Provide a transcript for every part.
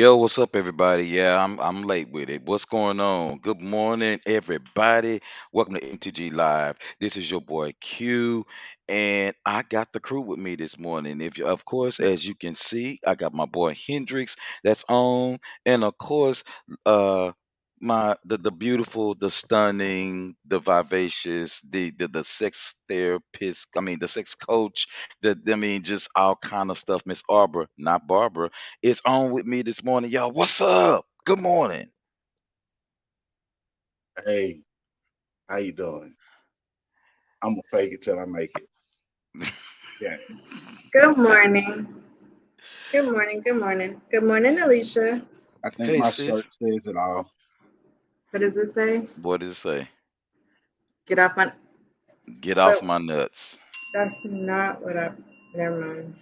Yo, what's up, everybody? Yeah, I'm late with it. What's going on? Good morning, everybody. Welcome to MTG Live. This is your boy Q, and I got the crew with me this morning. If you, of course, as you can see, I got my boy Hendrix that's on, and of course, uh, the beautiful, the stunning, the vivacious, the sex therapist. I mean, the sex coach. Just all kind of stuff. Miss Arbor, not Barbara, is on with me this morning. Y'all, what's up? Good morning. Hey, how you doing? I'm gonna fake it till I make it. Yeah, Good morning. Good morning. Good morning. Good morning, Alicia. I think Hey, my shirt sis. says it all. What does it say? What did it say? Get off my. Get off But my nuts. that's not what I. Never mind.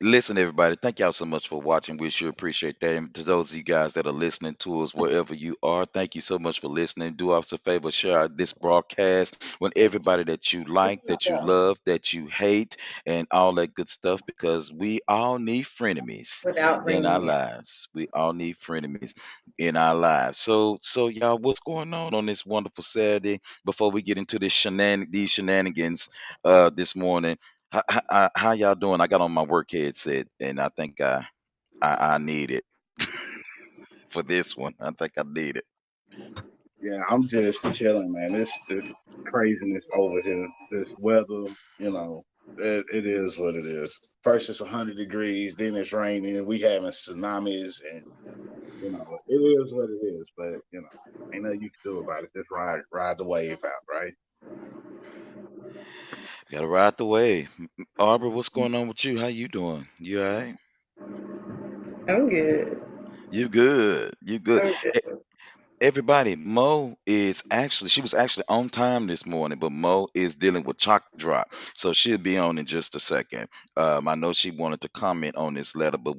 Listen, everybody, thank y'all so much for watching. We sure appreciate that. And to those of you guys that are listening to us wherever you are, thank you so much for listening. Do us a favor, share out this broadcast with everybody that you like, that you love, that you hate, and all that good stuff because we all need frenemies Without in our ringing it. lives. We all need frenemies in our lives. So y'all, what's going on this wonderful Saturday? Before we get into these shenanigans this morning, how y'all doing? I got on my work headset, and I think I need it for this one. I think I need it. Yeah, I'm just chilling, man. This craziness over here, this weather, it is what it is. First it's 100 degrees, then it's raining, and we having tsunamis, and it is what it is. But ain't nothing you can do about it. Just ride the wave out, right? Gotta ride the wave. Arbor, what's going on with you? How you doing? You all right? I'm good. You good? You good? I'm good. Everybody, Mo is actually, she was actually on time this morning, but Mo is dealing with chalk drop. So she'll be on in just a second. I know she wanted to comment on this letter, but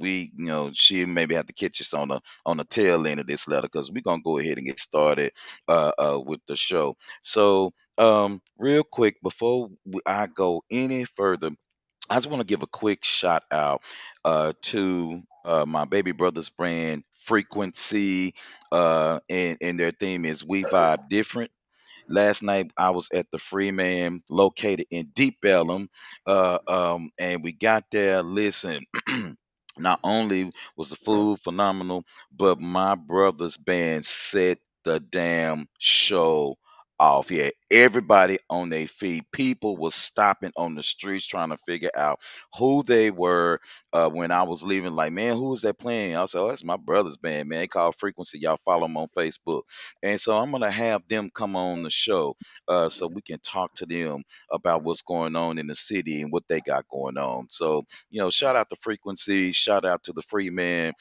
she maybe have to catch us on the tail end of this letter because we're gonna go ahead and get started with the show. So real quick, before I go any further, I just want to give a quick shout out to my baby brother's brand Frequency, and their theme is We Vibe Different. Last night I was at the Freeman located in Deep Ellum, and we got there. Listen, not only was the food phenomenal, but my brother's band set the damn show off. Yeah, everybody on their feet. People was stopping on the streets trying to figure out who they were. When I was leaving, like, man, who is that playing? I said, oh, that's my brother's band, man. They call Frequency. Y'all follow them on Facebook. And so I'm gonna have them come on the show, so we can talk to them about what's going on in the city and what they got going on. So shout out to Frequency, shout out to the Free Man.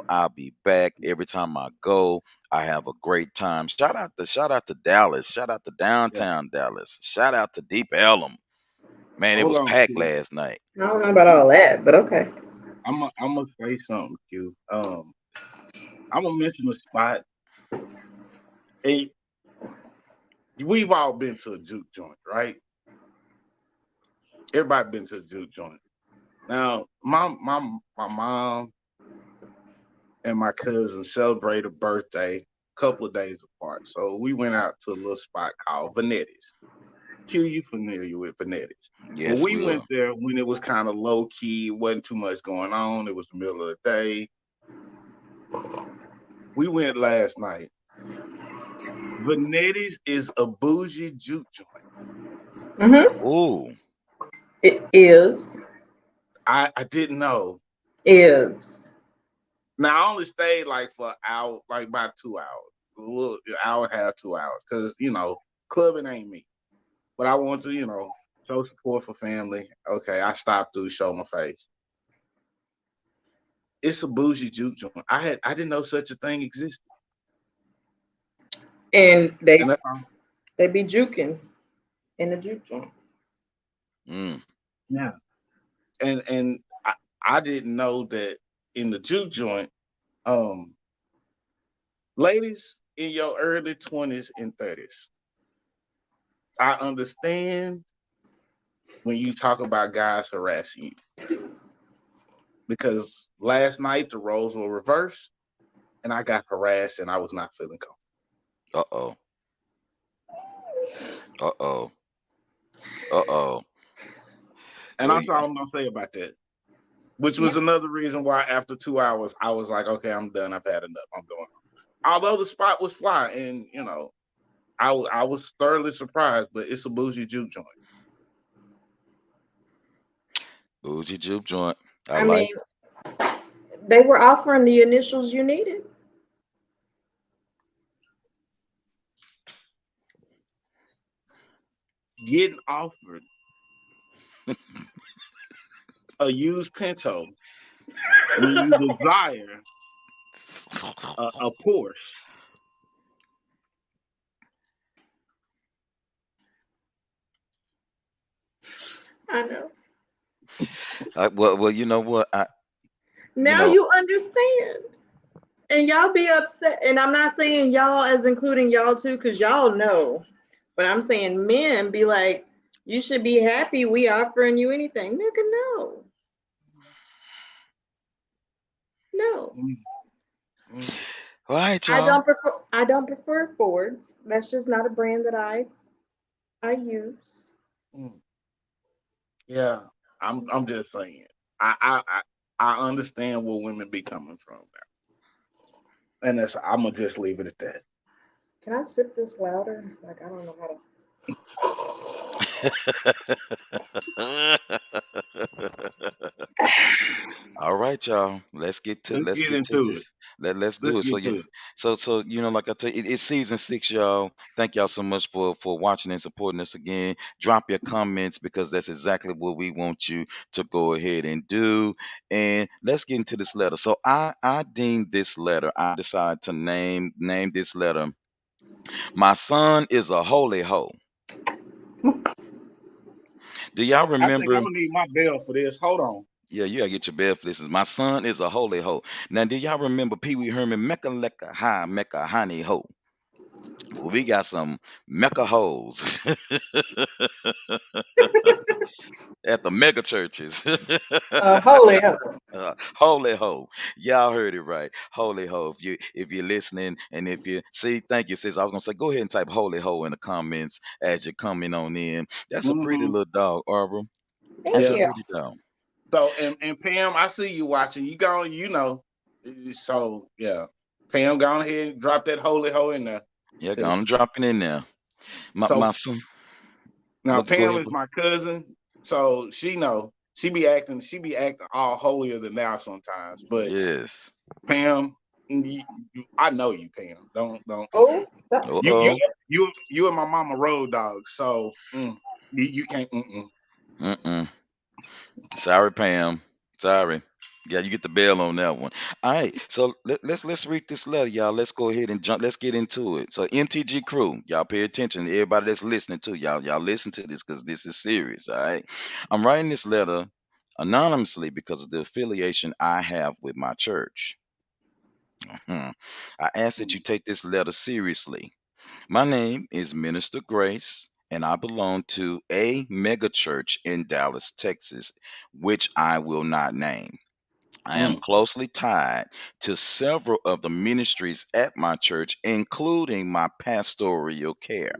I'll be back every time I go. I have a great time. Shout out to Dallas. Shout out to Yeah. downtown Dallas. Shout out to Deep Ellum. Man, it Hold was on, packed Q. last night. I don't know about all that, but okay. I'm gonna say something, Q. I'm gonna mention a spot. And we've all been to a juke joint, right? Everybody been to a juke joint. Now, my mom and my cousin celebrated a birthday a couple of days apart. So we went out to a little spot called Vanetti's. Q, you familiar with Vanetti's? Well, Yes, we real. went there when it was kind of low key, wasn't too much going on. It was the middle of the day. We went last night. Vanetti's is a bougie juke joint. Mm-hmm. Ooh. It is. I didn't know. Is. Now I only stayed like for an hour, like about 2 hours, a little hour and a half, 2 hours, because clubbing ain't me. But I want to, show support for family. Okay, I stopped through, show my face. It's a bougie juke joint. I didn't know such a thing existed, And and they that's they be juking in the juke joint. Mm. yeah. And I didn't know that in the juke joint, um, ladies in your early 20s and 30s, I understand when you talk about guys harassing you because last night the roles were reversed and I got harassed and I was not feeling comfortable. Uh oh. Uh oh. Uh oh. And Well, that's all I'm gonna say about that. Which Yeah. was another reason why after 2 hours I was like, okay, I'm done. I've had enough. I'm going. Although the spot was fly, and I was thoroughly surprised, but it's a bougie juke joint. bougie juke joint. I I like. mean, they were offering the initials you needed. Getting offered a used Pinto when you desire a Porsche. I know. Well, you know what? You Now know, you understand. And y'all be upset. And I'm not saying y'all as including y'all too, because y'all know. But I'm saying men be like, you should be happy we offering you anything. Nigga, no. No. Mm, mm, all right, I y'all. don't prefer Fords. That's just not a brand that I use. mm. Yeah, I'm just saying. I I I I understand where women be coming from now, and that's I'm gonna just leave it at that. Can I sip this louder? Like I don't know how to. All right, y'all. Let's Let's get get to into it. this. Let's Let's do it. So get yeah. to it. So like I tell you, it's season 6, y'all. Thank y'all so much for watching and supporting us again. Drop your comments because that's exactly what we want you to go ahead and do. And let's get into this letter. So I deemed this letter. I decided to name this letter. My son is a holy hoe. Do y'all I think I'm remember? gonna need my bell for this. Hold on. Yeah, you gotta get your bed for this. My son is a holy hoe. Now, do y'all remember Pee Wee Herman, Mecca Lecca High, Mecca Honey Ho? Well, we got some Mecca hoes at the mega churches. Holy hell. Holy ho. Y'all heard it right. Holy ho. If you're listening and if you see, thank you, sis. I was gonna say go ahead and type holy ho in the comments as you're coming on in. That's a pretty Hmm. little dog, Arbor. Thank That's a Yeah. you. pretty dog. So and Pam, I see you watching. You going, So yeah, Pam, go on ahead and drop that holy hoe in there. Yeah, 'Cause gonna drop it in there. My so son. now Well, go Pam ahead, is bro. my cousin, so she be acting all holier than thou sometimes. But Yes. Pam, I know you, Pam. Don't. Oh, You you Uh-oh. you and my mama road dogs, so you can't. Mm-mm. Mm-mm. Sorry, Pam. Sorry. Yeah, you get the bail on that one. All right, so let's read this letter, y'all. Let's go ahead and jump. Let's get into it. So MTG crew, y'all pay attention. Everybody that's listening to y'all listen to this because this is serious. All right, I'm writing this letter anonymously because of the affiliation I have with my church. Mhm. I ask that you take this letter seriously. My name is Minister Grace, and I belong to a mega church in Dallas, Texas, which I will not name. I am Mm, closely tied to several of the ministries at my church, including my pastoral care.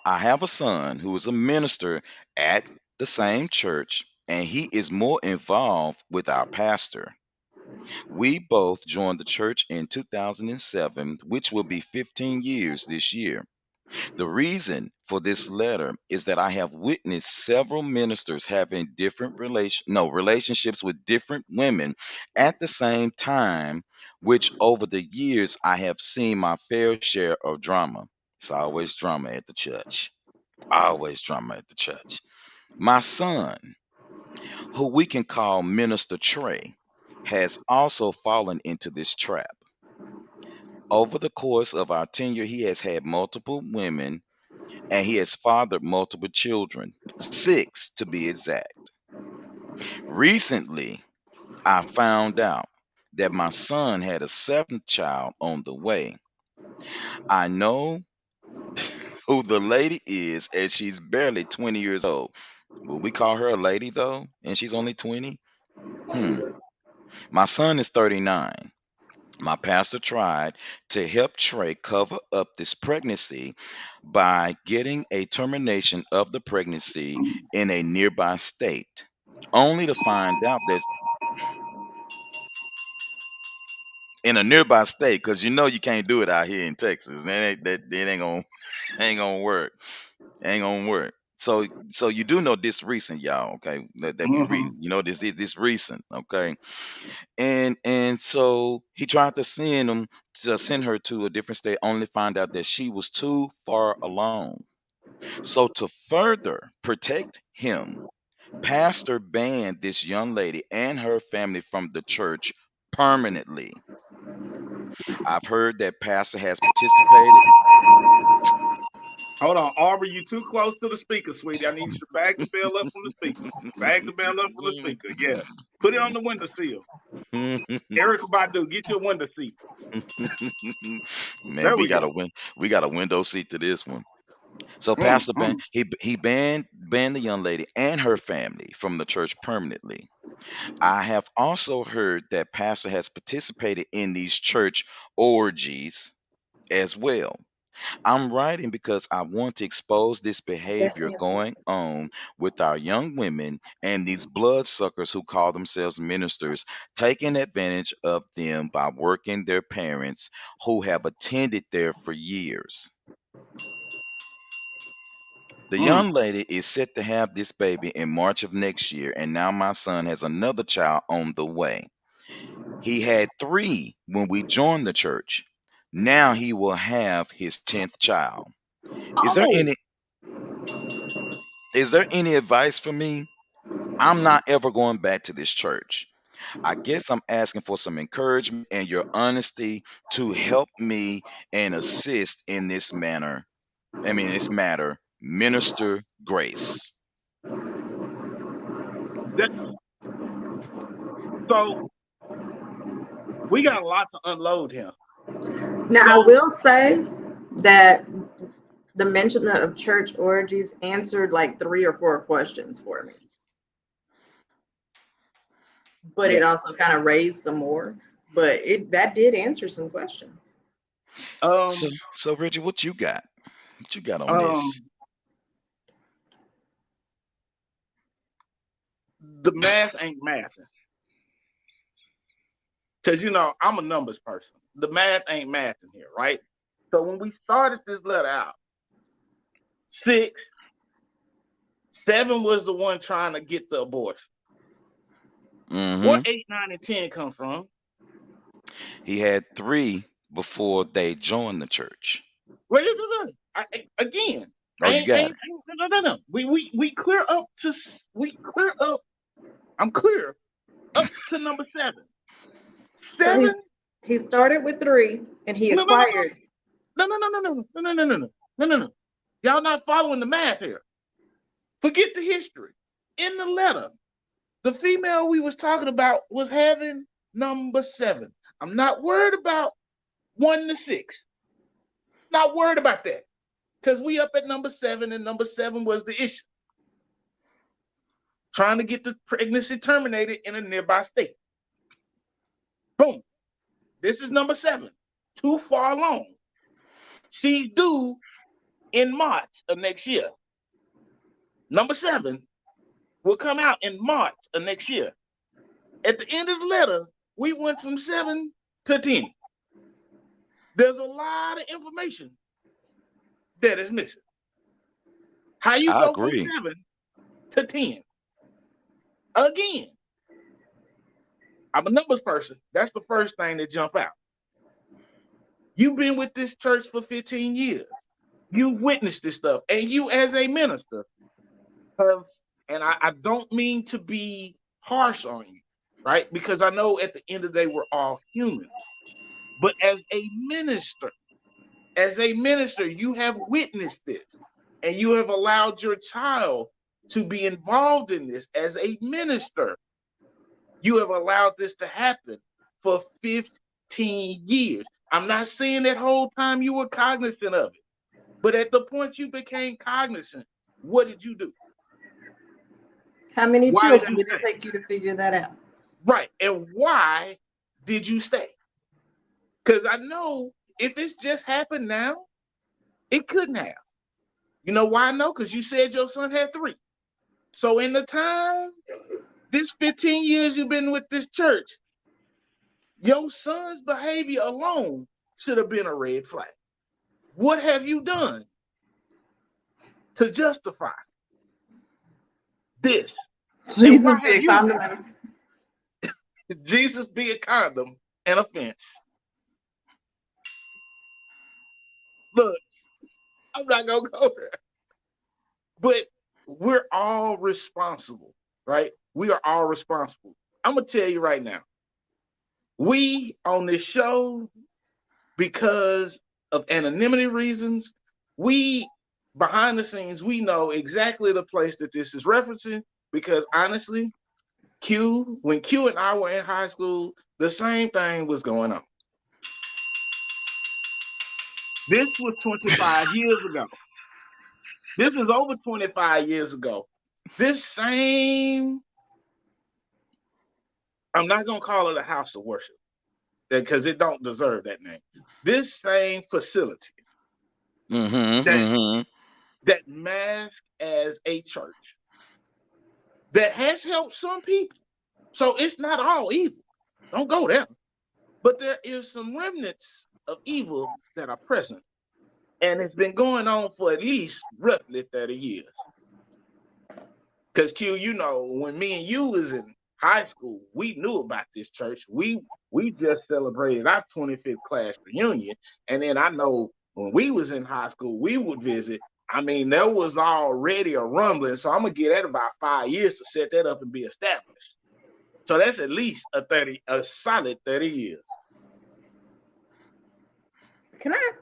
I have a son who is a minister at the same church, and he is more involved with our pastor. We both joined the church in 2007, which will be 15 years this year. The reason for this letter is that I have witnessed several ministers having relationships with different women at the same time, which over the years I have seen my fair share of drama. It's always drama at the church. Always drama at the church. My son, who we can call Minister Trey, has also fallen into this trap. Over the course of our tenure, he has had multiple women and he has fathered multiple children, 6 to be exact. Recently, I found out that my son had a 7th child on the way. I know who the lady is, and she's barely 20 years old. Will we call her a lady though? And she's only 20? Hmm. My son is 39. My pastor tried to help Trey cover up this pregnancy by getting a termination of the pregnancy in a nearby state, only to find out that in a nearby state, because you know you can't do it out here in Texas. That ain't gonna ain't gonna work. Ain't gonna work. So you do know this recent, y'all, okay? That we Mm-hmm. reading. You know this recent, okay? And so he tried to send her to a different state, only to find out that she was too far along. So to further protect him, pastor banned this young lady and her family from the church permanently. I've heard that pastor has participated. Hold on, Aubrey, you too close to the speaker, sweetie. I need you to bag the bell up from the speaker. Bag the bell up from the speaker. Yeah. Put it on the windowsill. Erica Badu, get your window seat. Man, There we go. we got a window seat to this one. So Mm, Pastor mm. he banned the young lady and her family from the church permanently. I have also heard that Pastor has participated in these church orgies as well. I'm writing because I want to expose this behavior Definitely. going on with our young women and these bloodsuckers who call themselves ministers, taking advantage of them by working their parents who have attended there for years. The Mm. young lady is set to have this baby in March of next year, and now my son has another child on the way. He had three when we joined the church. Now he will have his 10th child. Is there Oh, any is there any advice for me? I'm not ever going back to this church. I guess I'm asking for some encouragement and your honesty to help me and assist in this manner. This matter, Minister Grace. that, so we got a lot to unload here. Now, I So, will say that the mention of church orgies answered like 3 or 4 questions for me, but yeah. it also kind of raised some more. But it that did answer some questions. So, Um, so Reggie, what you got? What you got on um, this? the math ain't mathing. Because, I'm a numbers person. The math ain't mathing here, right? So when we started this letter out, 6, 7 was the one trying to get the abortion. Where Mm-hmm. 8, 9, and 10 come from? He had three before they joined the church. Where is it? Again, Oh, you got it. no. We clear up to we clear up. I'm clear up to number 7. So 7? he started with 3 and he No, no, no, acquired. no, no, no, no, no, no, no, no, no, no, no, no, no. Y'all not following the math here. Forget the history. In the letter, the female we was talking about was having number 7. I'm not worried about 1 to 6. Not worried about that. Because we up at number 7, and number 7 was the issue. Trying to get the pregnancy terminated in a nearby state. Boom. This is number 7. Too far along. She's due in March of next year. Number 7 will come out in March of next year. At the end of the letter, we went from 7 to 10. There's a lot of information that is missing. How you I go from agree. 7 to 10? Again, I'm a numbers person. That's the first thing that jump out. You've been with this church for 15 years. You've witnessed this stuff. And you as a minister have, and I don't mean to be harsh on you, right? Because I know at the end of the day, we're all human. But as a minister, you have witnessed this and you have allowed your child to be involved in this as a minister. You have allowed this to happen for 15 years. I'm not saying that whole time you were cognizant of it, but at the point you became cognizant, what did you do? How many Why did children you did it stay? take you to figure that out? Right. And why did you stay? Because I know if it's just happened now, it couldn't have. You know why I know? Because you said your son had 3. So in the time, this 15 years you've been with this church, your son's behavior alone should have been a red flag. What have you done to justify this? And Jesus why be have a you, condom. Jesus be a condom and a fence? Look, I'm not going to go there. But we're all responsible, right? We are all responsible. I'm going to tell you right now, we on this show, because of anonymity reasons, we behind the scenes, we know exactly the place that this is referencing because honestly, when Q and I were in high school, the same thing was going on. This was 25 years ago. This is over 25 years ago. This same, I'm not going to call it a house of worship because it don't deserve that name. This same facility that masked as a church that has helped some people. So it's not all evil. Don't go there. But there is some remnants of evil that are present. And it's been going on for at least roughly 30 years. Because Q, you know, when me and you was in high school, we knew about this church. We just celebrated our 25th class reunion. And then I know when we was in high school, we would visit. I mean, there was already a rumbling. So I'm going to give that about 5 years to set that up and be established. So that's at least a solid 30 years. Can I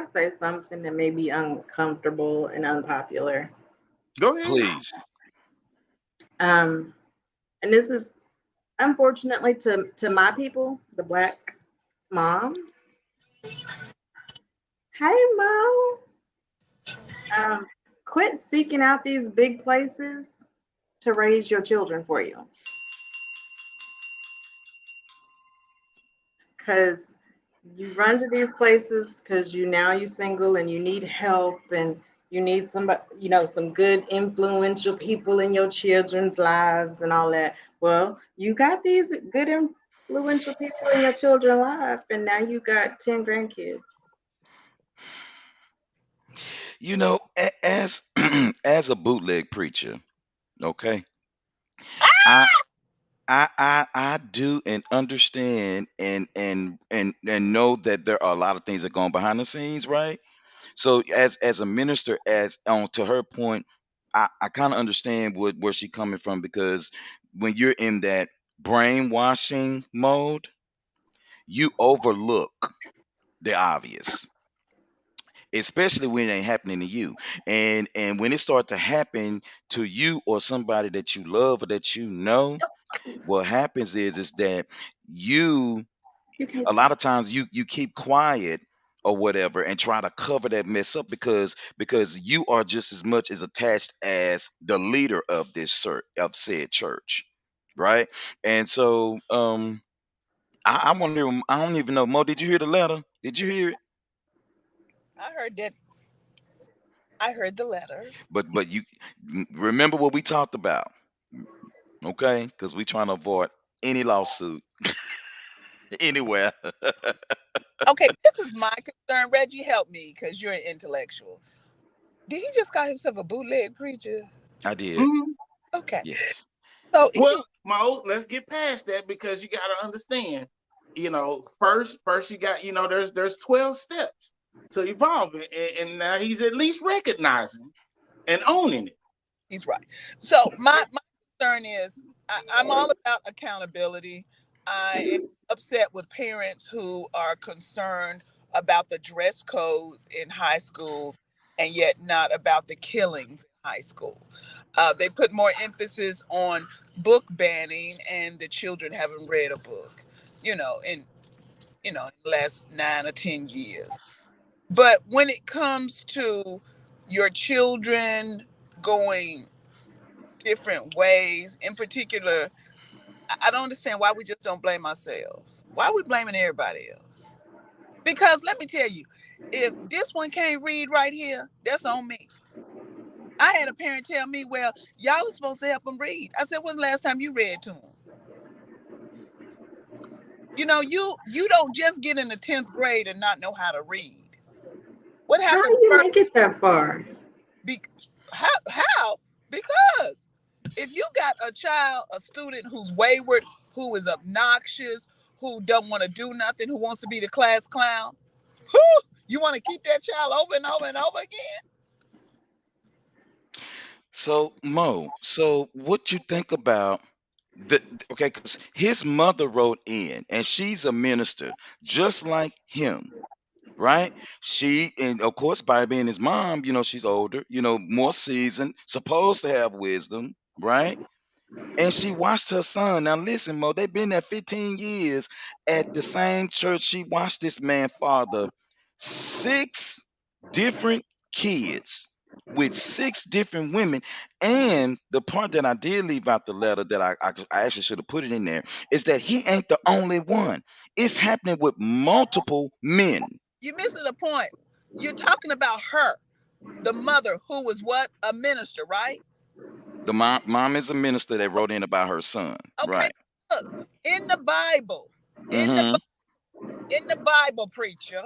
say something that may be uncomfortable and unpopular? Go ahead. Please. And this is unfortunately to my people, the Black moms. Hey, Mo. Quit seeking out these big places to raise your children for you. Because you run to these places because you're single and you need help and you need somebody, some good influential people in your children's lives and all that. Well, you got these good influential people in your children's life, and now you got 10 grandkids. You know, as as a bootleg preacher, okay, I I do and understand and know that there are a lot of things that go on behind the scenes, right? So as a minister, as on to her point, I kind of understand where she coming from because when you're in that brainwashing mode, you overlook the obvious, especially when it ain't happening to you. And when it start to happen to you or somebody that you love or that you know, what happens is that you a lot of times you keep quiet or whatever and try to cover that mess up because you are just as much as attached as the leader of of said church, right? And so I wonder, I don't even know, Mo, did you hear the letter? Did you hear it? I heard that. I heard the letter. But you remember what we talked about, okay? Because we trying to avoid any lawsuit anywhere. Okay, this is my concern. Reggie, help me because you're an intellectual. Did he just call himself a bootleg preacher? I did. Mm-hmm. Okay. Yes. So Well, Mo, let's get past that because you got to understand, first you got, there's 12 steps to evolving, and now he's at least recognizing and owning it. he's right. So my concern is I'm all about accountability. I am upset with parents who are concerned about the dress codes in high schools and yet not about the killings in high school. They put more emphasis on book banning and the children haven't read a book, in the last 9 or 10 years. But when it comes to your children going different ways. In particular, I don't understand why we just don't blame ourselves. Why are we blaming everybody else? Because let me tell you, if this one can't read right here, that's on me. I had a parent tell me, well, y'all are supposed to help them read. I said, when's the last time you read to them? You know, you don't just get in the 10th grade and not know how to read. What How happened do you first? make it that far? How? Because if you got a child, a student who's wayward, who is obnoxious, who don't want to do nothing, who wants to be the class clown, you want to keep that child over and over and over again? So Mo, so what you think about the okay? Because his mother wrote in, and she's a minister, just like him, right? She, and of course, by being his mom, she's older, more seasoned, supposed to have wisdom, right? And she watched her son. Now listen, Mo, they've been there 15 years at the same church. She watched this man father six different kids with six different women. And the part that I did leave out the letter that I actually should have put it in there is that he ain't the only one. It's happening with multiple men. You're missing the point. You're talking about her, the mother, who was what? A minister, right? The mom is a minister that wrote in about her son. Okay, Right. look, in the Bible, in the Mm-hmm. in the Bible, preacher,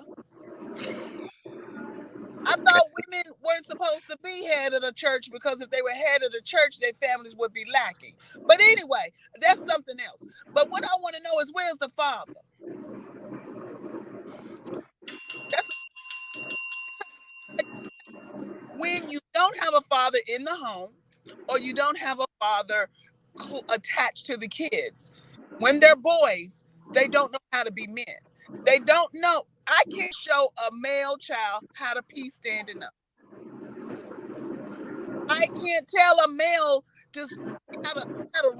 I thought women weren't supposed to be head of the church because if they were head of the church, their families would be lacking. But anyway, that's something else. But what I want to know is, where's the father? That's when you don't have a father in the home, or you don't have a father attached to the kids. When they're boys, they don't know how to be men. They don't know. I can't show a male child how to pee standing up. I can't tell a male just how to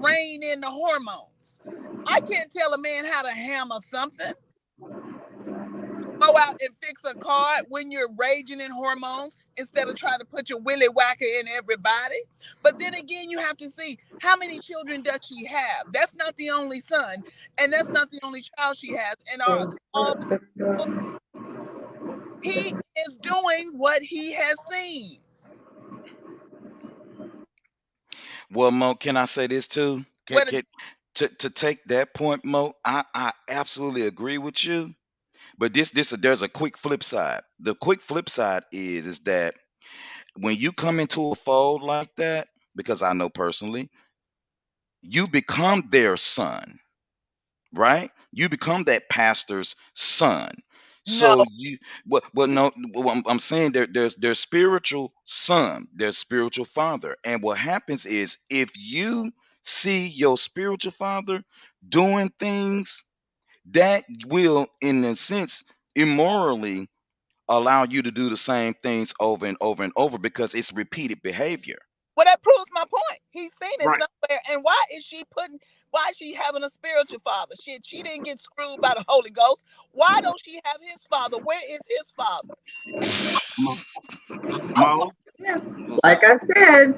rein in the hormones. I can't tell a man how to hammer something. Go out and fix a car when you're raging in hormones instead of trying to put your willy whacker in everybody. But then again, you have to see how many children does she have. That's not the only son, and that's not the only child she has. And all he is doing what he has seen. Well, Mo, can I say this too? To take that point, Mo, I absolutely agree with you. But there's a quick flip side. The quick flip side is that when you come into a fold like that, because I know personally, you become their son, right? You become that pastor's son. No, So well, no, I'm saying there's their spiritual son, their spiritual father, and what happens is if you see your spiritual father doing things that will, in a sense, immorally allow you to do the same things over and over and over because it's repeated behavior. well, that proves my point. He's seen it Right. somewhere. And why is she having a spiritual father? She didn't get screwed by the Holy Ghost. Why don't she have his father? Where is his father? Mo, Yeah. Like I said,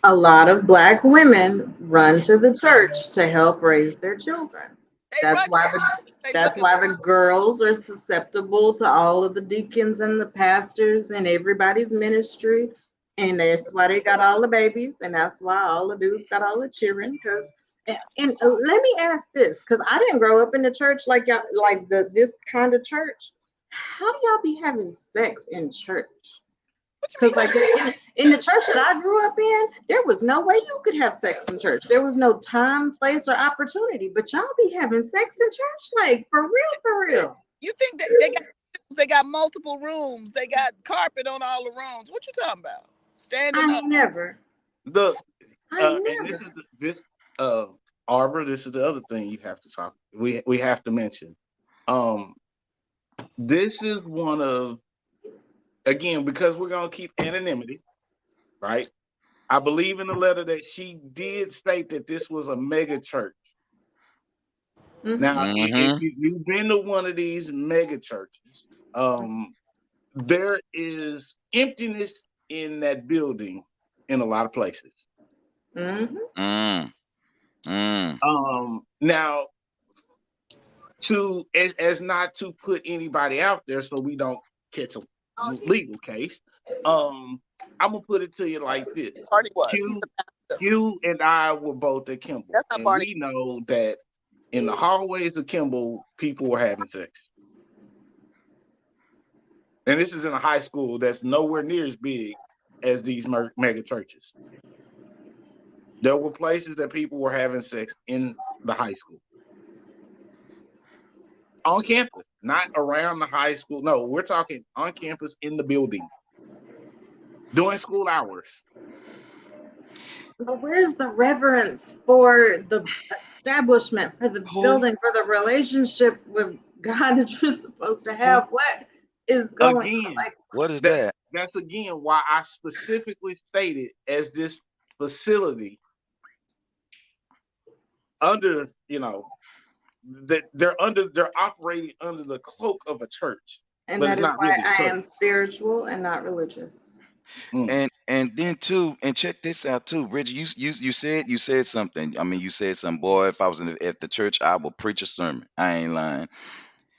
a lot of Black women run to the church to help raise their children. They That's run. why that's why the girls are susceptible to all of the deacons and the pastors and everybody's ministry. And that's why they got all the babies, and that's why all the dudes got all the children. Because and let me ask this, because I didn't grow up in the church like y'all, like this kind of church. How do y'all be having sex in church? Because like in the church that I grew up in, there was no way you could have sex in church. There was no time, place, or opportunity. But y'all be having sex in church, like for real, for real. You think that they got multiple rooms? They got carpet on all the rooms. What you talking about? Standing I up. never. the I and never. this Arbor. This is the other thing you have to talk. We have to mention. Um, this is one of, again, because we're gonna keep anonymity, right? I believe in the letter that she did state that this was a mega church. Now, if Mm-hmm. you've been to one of these mega churches, there is emptiness in that building in a lot of places. Mm-hmm. Mm, mm. Now, to as not to put anybody out there so we don't catch a legal case, I'm gonna put it to you like this. Barney was. He's Q the pastor. Q and I were both at Kimball, That's not and Barney. we know that in the hallways of Kimball, people were having sex. And this is in a high school that's nowhere near as big as these mega churches. There were places that people were having sex in the high school. On campus, not around the high school. No, we're talking on campus in the building during school hours. But where's the reverence for the establishment, for the Who? building, for the relationship with God that you're supposed to have? What is going on? Again, Like, What is that that? that's again why I specifically stated as this facility under, that they're operating under the cloak of a church, and but that it's is not why really a I church. am spiritual and not religious. And then too, and check this out too, Reggie. You said something. I mean, you said something, boy. If I was at the church, I would preach a sermon. I ain't lying.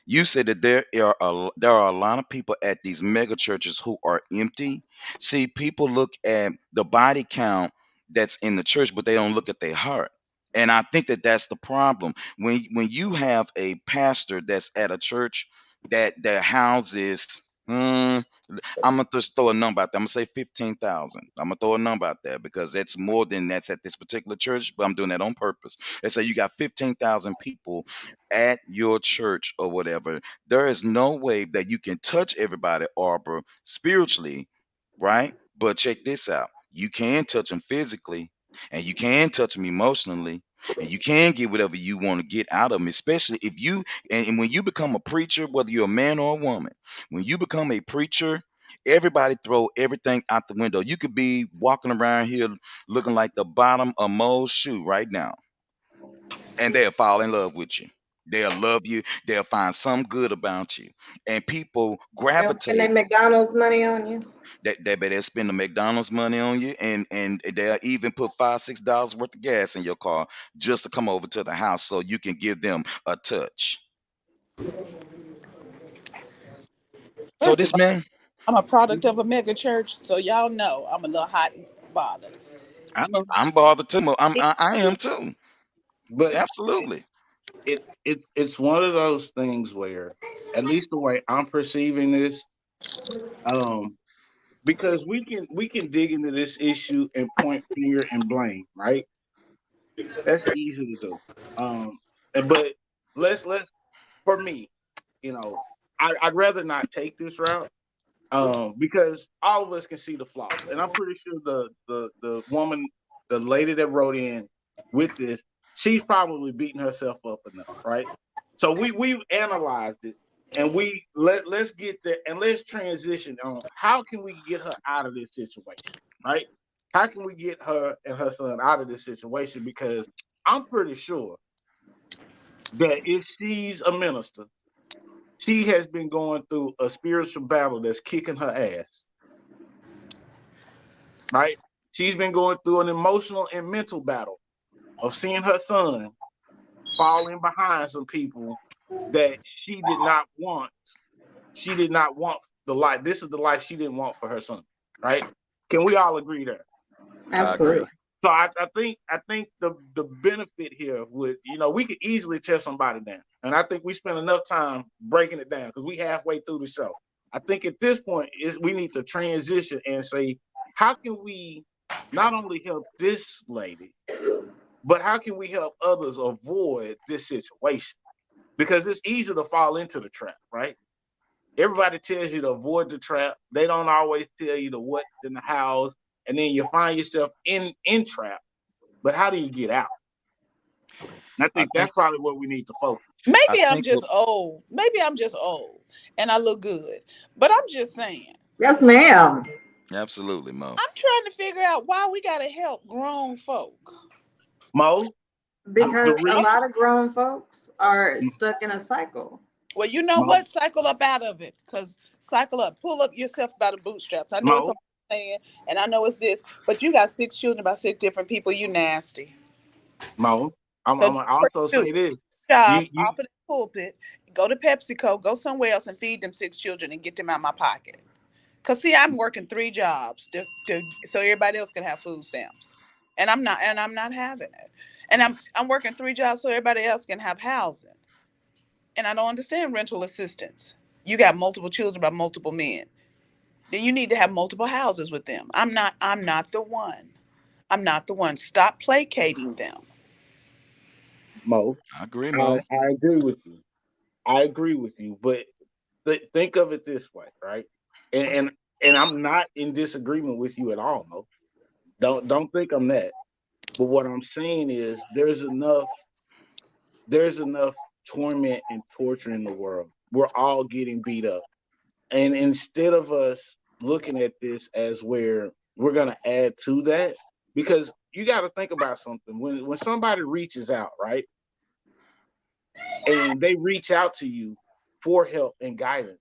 You said that there are a lot of people at these mega churches who are empty. See, people look at the body count that's in the church, but they don't look at their heart. And I think that that's the problem. When you have a pastor that's at a church that houses, I'm gonna just throw a number out there. I'm gonna say 15,000. I'm gonna throw a number out there because that's more than that's at this particular church, but I'm doing that on purpose. Let's say you got 15,000 people at your church or whatever. There is no way that you can touch everybody, Arbor, spiritually, right? But check this out. You can touch them physically, and you can touch them emotionally, and you can get whatever you want to get out of them, especially if you and when you become a preacher, whether you're a man or a woman, when you become a preacher, everybody throw everything out the window. You could be walking around here looking like the bottom of Mo's shoe right now, and they'll fall in love with you. They'll love you. They'll find some good about you, and people They'll spend their gravitate. McDonald's money on you. They better spend the McDonald's money on you, and they'll even put $5-6 worth of gas in your car just to come over to the house so you can give them a touch. So First of this all, man, I'm a product of a mega church, so y'all know I'm a little hot and bothered. I know, I'm bothered too. It- I am too. but Absolutely. it's one of those things where, at least the way I'm perceiving this, um, because we can dig into this issue and point finger and blame, right? That's easy to do. But let's for me, I'd rather not take this route. Because all of us can see the flaws, and I'm pretty sure the woman, the lady that wrote in with this, she's probably beating herself up enough, right? So we've analyzed it, and let's get there and let's transition on how can we get her out of this situation, right? How can we get her and her son out of this situation? Because I'm pretty sure that if she's a minister, she has been going through a spiritual battle that's kicking her ass, right? She's been going through an emotional and mental battle of seeing her son falling behind some people that she did not want. She did not want the life. This is the life she didn't want for her son, right? Can we all agree there? I agree. Absolutely. So I think the benefit here would, we could easily tear somebody down. And I think we spent enough time breaking it down because we halfway through the show. I think at this point is we need to transition and say, how can we not only help this lady, but how can we help others avoid this situation? Because it's easy to fall into the trap, right? Everybody tells you to avoid the trap. They don't always tell you the what's in the house, and then you find yourself in trap. But how do you get out? And I I think think that's probably what we need to focus. I Maybe I'm think just old. Maybe I'm just old and I look good. But I'm just saying, Yes, ma'am. absolutely, Mo. I'm trying to figure out why we got to help grown folk. Mo, the Because a reason, lot of grown folks are stuck in a cycle. Well, you know Mo, what? Cycle up out of it. Because cycle up. Pull up yourself by the bootstraps. I know it's Mo, hard saying, and I know it's this, but you got 6 children by 6 different people. You nasty. Mo, So I'm do gonna what also you do. say this. Job You off of the pulpit. Go to PepsiCo. Go somewhere else and feed them 6 children and get them out my pocket. Cause see, I'm working 3 jobs so everybody else can have food stamps, and I'm not having it. And I'm working 3 jobs so everybody else can have housing. And I don't understand rental assistance. You got multiple children by multiple men. Then you need to have multiple houses with them. I'm not the one. I'm not the one. Stop placating them. Mo, I agree, Mo. I agree with you. I agree with you, but think of it this way, right? And, and and I'm not in disagreement with you at all, Mo. Don't think I'm that. But what I'm saying is there's enough torment and torture in the world. We're all getting beat up. And instead of us looking at this as where we're gonna add to that, because you got to think about something. When somebody reaches out, right, and they reach out to you for help and guidance,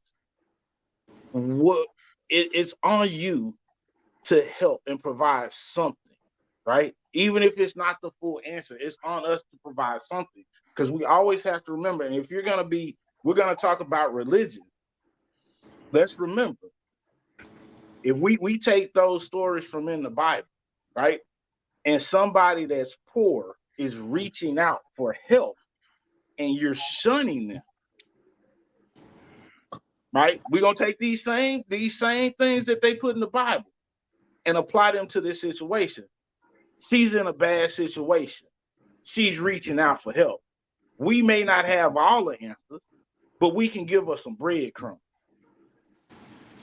what it's on you to help and provide something, right? Even if it's not the full answer, it's on us to provide something. Because we always have to remember, and if we're gonna talk about religion, let's remember, if we take those stories from in the Bible, right? And somebody that's poor is reaching out for help and you're shunning them, right? We're gonna take these same things that they put in the Bible and apply them to this situation. She's in a bad situation. She's reaching out for help. We may not have all the answers, but we can give her some breadcrumbs.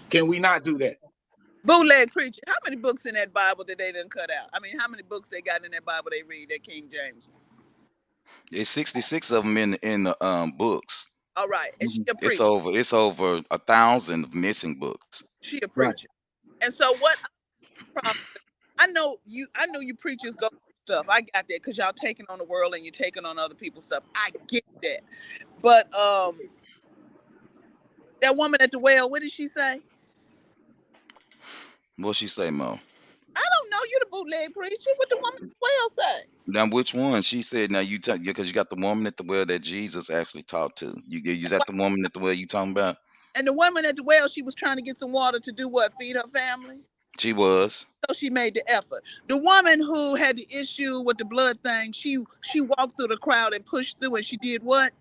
Can we not do that? Bootleg preacher. How many books in that Bible that they didn't cut out? I mean, how many books they got in that Bible they read, that King James? It's 66 of them in the books. All right. And she a It's preacher. over 1,000 missing books. She a Right. preacher. And so what problem, I know you preachers go through stuff. I got that because y'all taking on the world and you're taking on other people's stuff. I get that. But that woman at the well, what did she say? What she say, Mo? I don't know. You the bootleg preacher. What the woman at the well say? Now, which one? She said, now you talk, because you got the woman at the well that Jesus actually talked to. You that the woman at the well you talking about? And the woman at the well, she was trying to get some water to do what? Feed her family? She was. So she made the effort. The woman who had the issue with the blood thing, she walked through the crowd and pushed through, and she did what?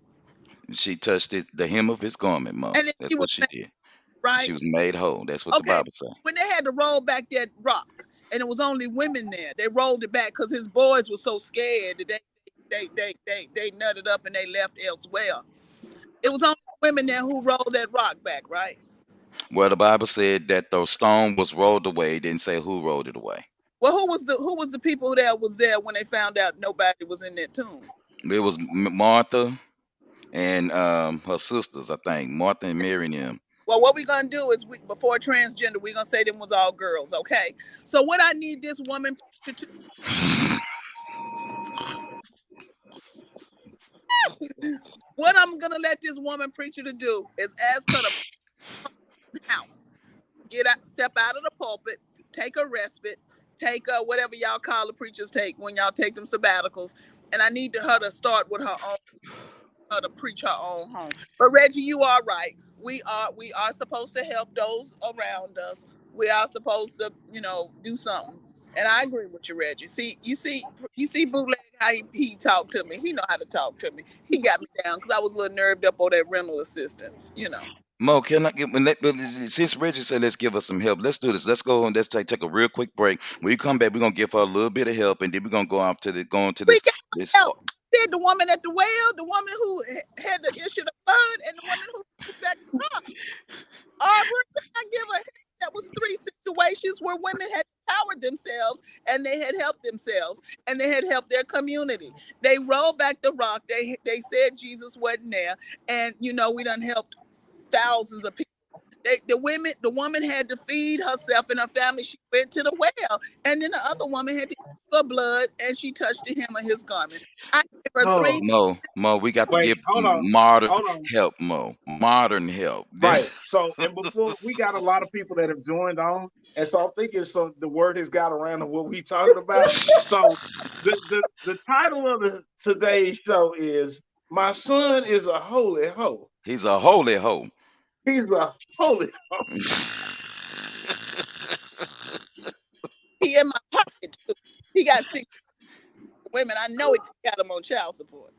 She touched the hem of his garment, Mo. And then That's she was what she made, did. She right. was made whole. That's what the Okay. Bible say. When they had to roll back that rock, and it was only women there, they rolled it back because his boys were so scared that they nutted up and they left elsewhere. It was only women there who rolled that rock back, right? Well, the Bible said that the stone was rolled away. It didn't say who rolled it away. Well, who was the people that was there when they found out nobody was in that tomb? It was Martha and her sisters, I think. Martha and Mary and them. Well, what we're gonna do is before transgender, we're gonna say them was all girls, okay? So what I need this woman to what I'm gonna let this woman preacher to do is ask her to house. Get out, step out of the pulpit, take a respite, take whatever y'all call the preachers take when y'all take them sabbaticals. And I need her to start with her to preach her own home. But Reggie, you are right. We are supposed to help those around us. We are supposed to, do something. And I agree with you, Reggie. You see, bootleg how he talked to me. He know how to talk to me. He got me down because I was a little nerved up on that rental assistance. Mo, can I get since Reggie said let's give us some help, let's do this. Let's go and let's take a real quick break. When we come back, we're gonna give her a little bit of help, and then we're gonna go into We this got this. help. I said the woman at the well, the woman who had the issue of blood, and the woman who back the rock. I give a that was 3 situations where women had empowered themselves and they had helped themselves and they had helped their community. They rolled back the rock. They said Jesus wasn't there, and we done helped thousands of people. The woman had to feed herself and her family. She went to the well, and then the other woman had to eat her blood, and she touched the hem of his garment. I gave her Oh, three. Mo, we got to wait, give hold on, modern hold on. help, Mo. Modern help. Right. So, and before we got a lot of people that have joined on, and so I'm thinking so the word has got around to what we talking about. So, the title of today's show is "My Son is a Holy Hoe." He's a holy hoe. He's a holy. He in my pocket too. He got 6 women. I know he got them on child support.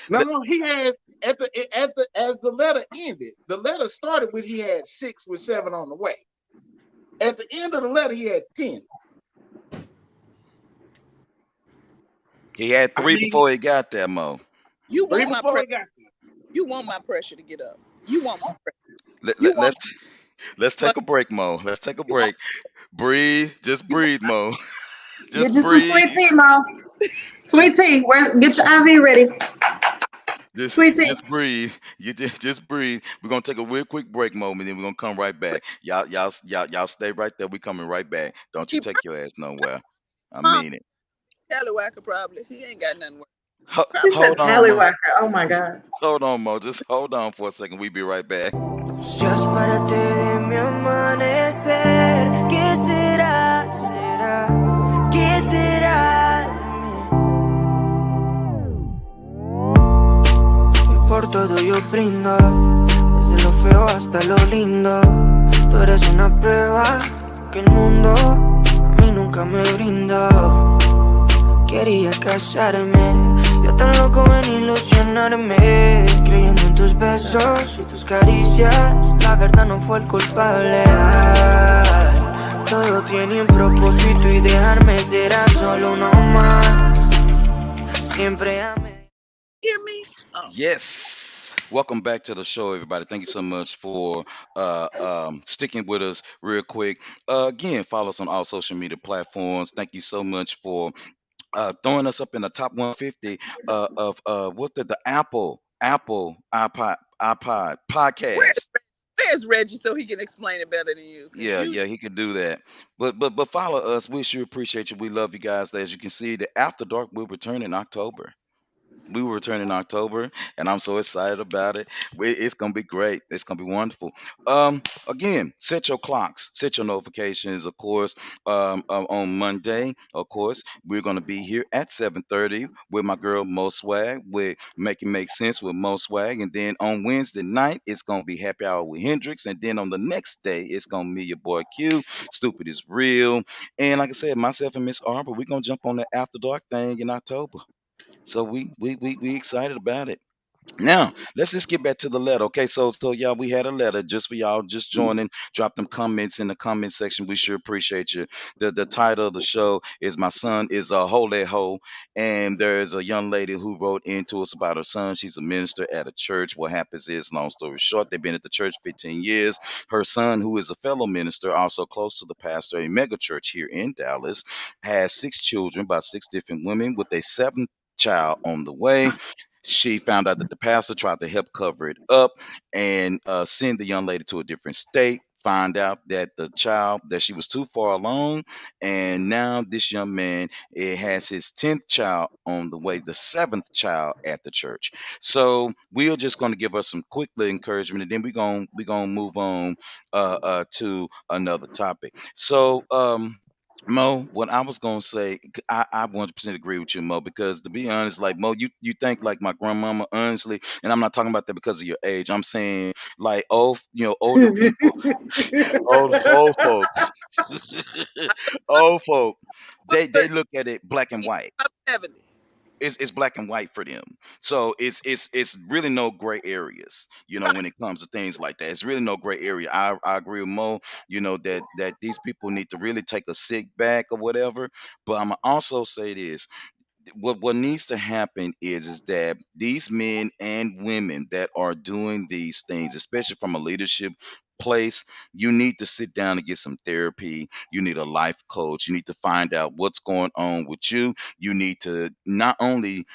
No, no, he has as the letter ended. The letter started with he had 6 with 7 on the way. At the end of the letter, he had 10. He had I three mean, before he got there, Mo. You 3 want my before pressure. he got there. You want my pressure to get up. You want my pressure. Let, You let, want let's let's but take a break, Mo. Let's take a you want break. Breathe. Just you want breathe, Mo. Get Just you some breathe. sweet tea, Mo. Just Sweet tea. Get your IV ready. just Sweet tea. just breathe. You just breathe. We're gonna take a real quick break moment, then we're gonna come right back. Y'all stay right there. We coming right back. Don't you he take your ass nowhere. I mom mean it. Tallywhacker probably. He ain't got nothing work. He Probably said Hold on, Mo. tallywhacker. Oh my God. Hold on, Mo. Just hold on for a second. We be right back. Just párate de mi amanecer. ¿Qué será? ¿Qué será de mí? Por todo yo brindo, desde lo feo hasta lo lindo. Tú eres una prueba que el mundo a mí nunca me brindó. Quería casarme, yo tan loco en ilusionarme, creyendo en tus besos y tus caricias. La verdad no fue el culpable. Todo tiene un propósito y dejarme será solo uno más. Siempre amé. hear me. Oh, Yes. Welcome back to the show, everybody. Thank you so much for sticking with us real quick. Again, follow us on all social media platforms. Thank you so much for throwing us up in the top 150 of what's the Apple iPod where's podcast. where's Reggie so he can explain it better than you? Cause Yeah, you yeah, he could do that. But follow us. We sure appreciate you. We love you guys. As you can see, the After Dark will return in October. We will return in October, and I'm so excited about it. It's gonna be great. It's gonna be wonderful. Again, set your clocks, set your notifications. Of course, on Monday, of course, we're gonna be here at 7:30 with my girl Mo Swag with Make It Make Sense with Mo Swag, and then on Wednesday night it's gonna be Happy Hour with Hendrix, and then on the next day it's gonna be your boy Q. Stupid is real, and like I said, myself and Miss Arbor, we're gonna jump on the After Dark thing in October. So we excited about it. Now, let's just get back to the letter. Okay, so y'all, we had a letter just for y'all just joining. Drop them comments in the comment section. We sure appreciate you. The title of the show is My Son is a Holy Hoe. And there's a young lady who wrote into us about her son. She's a minister at a church. What happens is, long story short, they've been at the church 15 years. Her son, who is a fellow minister, also close to the pastor, a mega church here in Dallas, has 6 children by 6 different women with a seventh child on the way. She found out that the pastor tried to help cover it up and send the young lady to a different state. Find out that the child that she was too far along, and now this young man has his 10th child on the way, the seventh child at the church. So we are just going to give her some quick little encouragement, and then we're gonna move on to another topic. So Mo, what I was gonna say, I 100% agree with you, Mo, because to be honest, like Mo, you think like my grandmama, honestly, and I'm not talking about that because of your age. I'm saying like older people, old folks, old folk, they look at it black and white. 70. It's black and white for them. So it's really no gray areas, when Right. it comes to things like that. It's really no gray area. I agree with Mo, that these people need to really take a sit back or whatever. But I'm also say this. What needs to happen is that these men and women that are doing these things, especially from a leadership place, you need to sit down and get some therapy. You need a life coach. You need to find out what's going on with you. You need to not only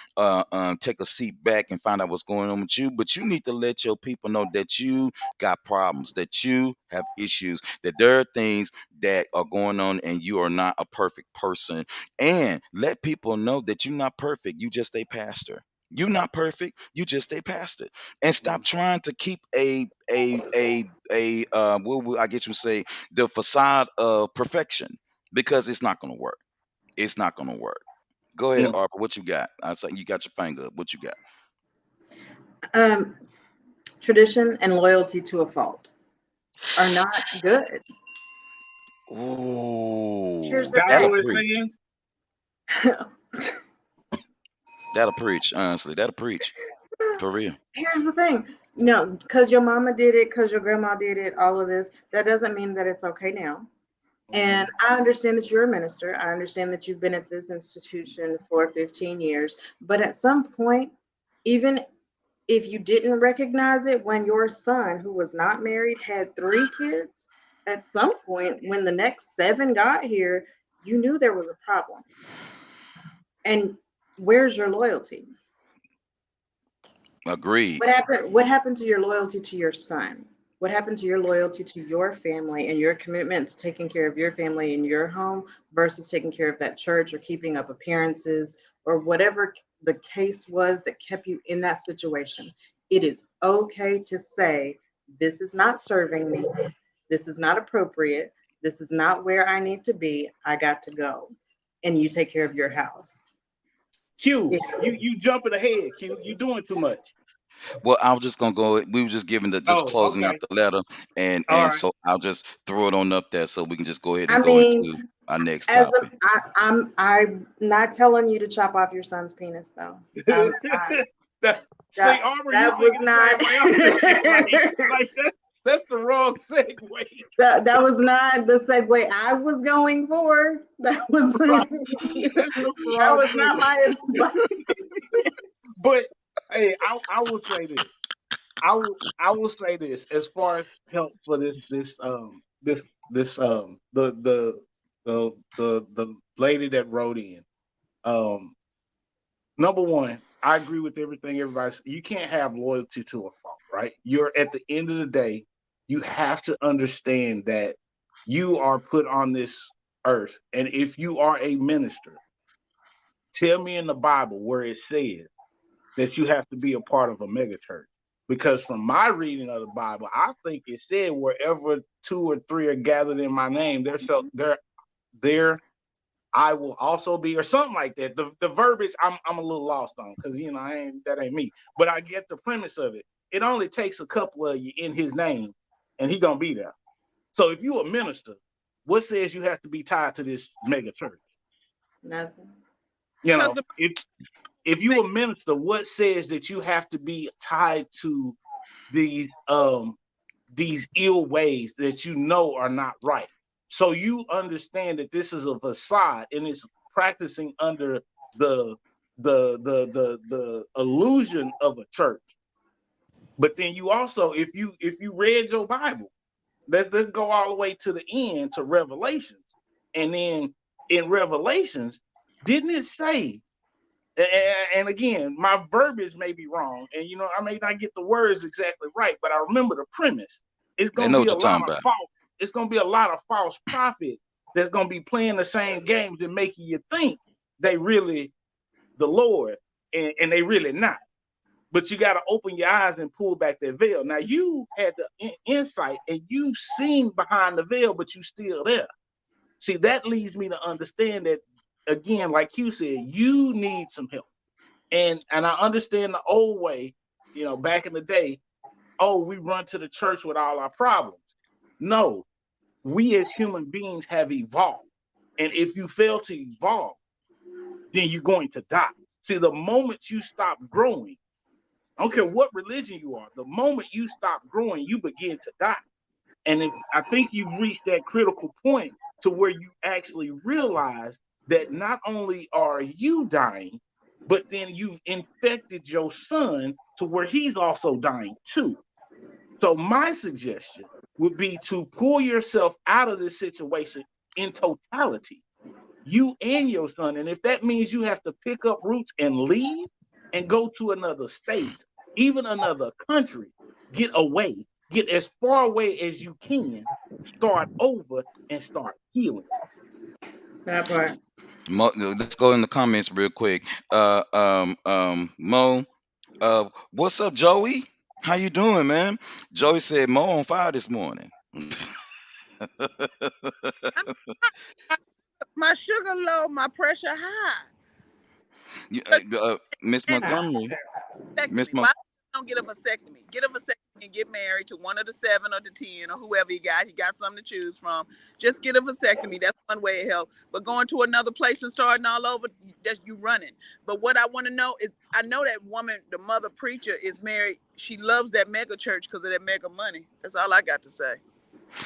take a seat back and find out what's going on with you, but you need to let your people know that you got problems, that you have issues, that there are things that are going on and you are not a perfect person. And let people know that you're not perfect. You just a pastor. You're not perfect. You just a pastor. And stop trying to keep what would I guess you would say, the facade of perfection, because it's not going to work. It's not going to work. Go ahead, Mm. Arbor. What you got? I say you got your finger up. What you got? Um, Tradition and loyalty to a fault are not good. Here's Ooh, the That's that'll what it's preach. saying. That'll preach. Honestly, that'll preach for real. Here's the thing. No, because your mama did it, because your grandma did it, all of this, that doesn't mean that it's okay now. And I understand that you're a minister. I understand that you've been at this institution for 15 years. But at some point, even if you didn't recognize it when your son, who was not married, had 3 kids, at some point, when the next 7 got here, you knew there was a problem. And where's your loyalty? Agreed. What happened to your loyalty to your son? What happened to your loyalty to your family and your commitment to taking care of your family in your home versus taking care of that church or keeping up appearances or whatever the case was that kept you in that situation? It is okay to say, this is not serving me. This is not appropriate. This is not where I need to be. I got to go. And you take care of your house. Q, If you jumping ahead. Q, you doing too much. Well, I was just gonna go. We were just giving the just Oh, closing out okay. the letter, and All and right. so I'll just throw it on up there so we can just go ahead I and go mean, into our next As a, topic. I'm not telling you to chop off your son's penis though. See, That Arbor, you that was thinking the not same way I'm thinking. Like that's the wrong segue. that was not the segue I was going for. That was Right. that That's the wrong was not segue. my advice. But hey, I will say this. I will say this as far as help for the lady that wrote in. Um, Number one, I agree with everything everybody said. You can't have loyalty to a fault, right? You're at the end of the day, you have to understand that you are put on this earth. And if you are a minister, tell me in the Bible where it says that you have to be a part of a megachurch. Because from my reading of the Bible, I think it said wherever 2 or 3 are gathered in my name, there I will also be, or something like that. The verbiage I'm a little lost on because that ain't me. But I get the premise of it. It only takes a couple of you in his name, and he gonna be there. So if you a minister, what says you have to be tied to this mega church? Nothing. You Because know, the if you a minister, what says that you have to be tied to these ill ways that you know are not right? So you understand that this is a facade and it's practicing under the the illusion of a church. But then you also, if you read your Bible, let's go all the way to the end to Revelations. And then in Revelations, didn't it say, and again, my verbiage may be wrong, and I may not get the words exactly right, but I remember the premise. It's They gonna know be what a you're lot talking of about. false. It's gonna be a lot of false prophets that's gonna be playing the same games and making you think they really the Lord, and they really not. But you got to open your eyes and pull back that veil. Now you had the insight and you seen behind the veil, but you still there. See, that leads me to understand that, again, like you said, you need some help. And I understand the old way, back in the day, oh, we run to the church with all our problems. No, we as human beings have evolved. And if you fail to evolve, then you're going to die. See, the moment you stop growing, I don't care what religion you are, the moment you stop growing, you begin to die. And I think you've reached that critical point to where you actually realize that not only are you dying, but then you've infected your son to where he's also dying too. So my suggestion would be to pull yourself out of this situation in totality, you and your son. And if that means you have to pick up roots and leave and go to another state, even another country, get away, get as far away as you can, start over and start healing. That part. Let's go in the comments real quick. Mo, what's up, Joey? How you doing, man? Joey said Mo on fire this morning. I'm, my sugar low, my pressure high. Miss And Montgomery, Miss vasectomy. Why don't get a vasectomy? Get a vasectomy and get married to one of the 7 or the 10 or whoever he got. He got something to choose from. Just get a vasectomy. That's one way to help. But going to another place and starting all over, that's you running. But what I want to know is, I know that woman, the mother preacher, is married. She loves that mega church because of that mega money. That's all I got to say.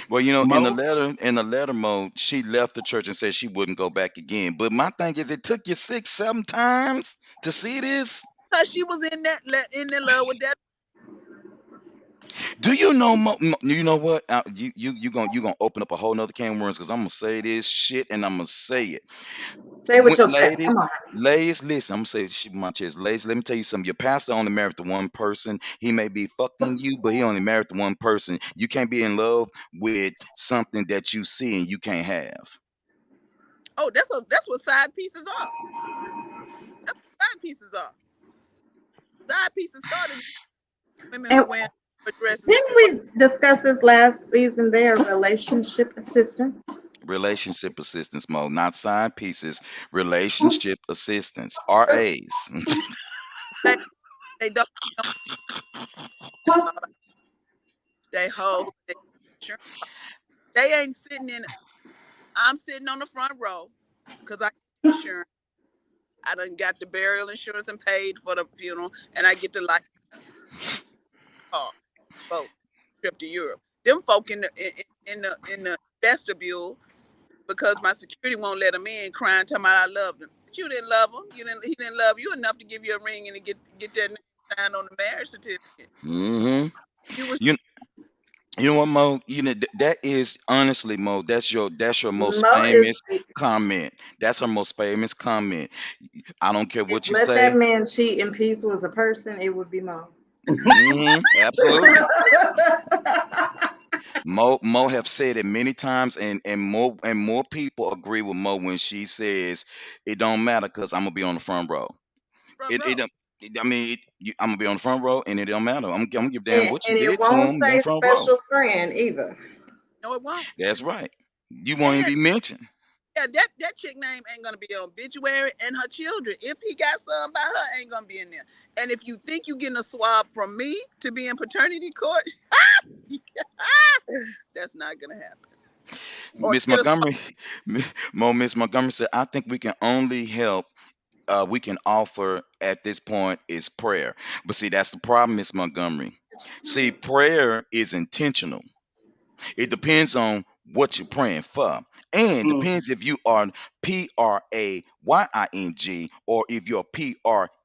Well, in Mo, the letter mode, she left the church and said she wouldn't go back again. But my thing is, it took you 6, 7 times to see this. Because she was in love with that. Do you know? You know what? You gonna open up a whole nother can of worms because I'm gonna say this shit and I'm gonna say it. Say it with your chest. Ladies, Come on. ladies, listen. I'm gonna say shit with my chest. Ladies, let me tell you something. Your pastor only married to one person. He may be fucking you, but he only married to one person. You can't be in love with something that you see and you can't have. Oh, that's what side pieces are. That's what side pieces are. Side pieces started women And who wear dresses. didn't we discuss this last season? They are relationship assistants. Relationship assistance mode, not side pieces. Relationship assistance, RAs. They don't. They hold. They ain't sitting in. I'm sitting on the front row because I get insurance. I done got the burial insurance and paid for the funeral, and I get to like boat trip to Europe. Them folk in the vestibule, because my security won't let them in, crying, talking about I love them. But you didn't love him. He didn't love you enough to give you a ring and to get that name signed on the marriage certificate. Mm-hmm. You was You you know what, Mo? That is honestly, Mo. That's your most Mo is famous comment. That's her most famous comment. I don't care if what you let that say. man cheat in peace was a person, it would be Mo. Absolutely. Mo have said it many times, and more people agree with Mo when she says it don't matter because I'm gonna be on the front row. front It row. don't. I mean, I'm gonna be on the front row, and it don't matter. I'm gonna give a damn and, what you and it did to won't him. You on say front row. special friend either. No, it won't. That's right. You won't even And be mentioned. yeah, that chick name ain't gonna be on obituary, and her children, if he got some by her, ain't gonna be in there. And if you think you getting a swab from me to be in paternity court, that's not gonna happen. Or Miss get a swab Montgomery, Miss Montgomery said, I think we can only help. We can offer at this point is prayer. But see, that's the problem, Miss Montgomery. See, prayer is intentional. It depends on what you're praying for. And mm, depends if you are PRAYING or if you're PREYING.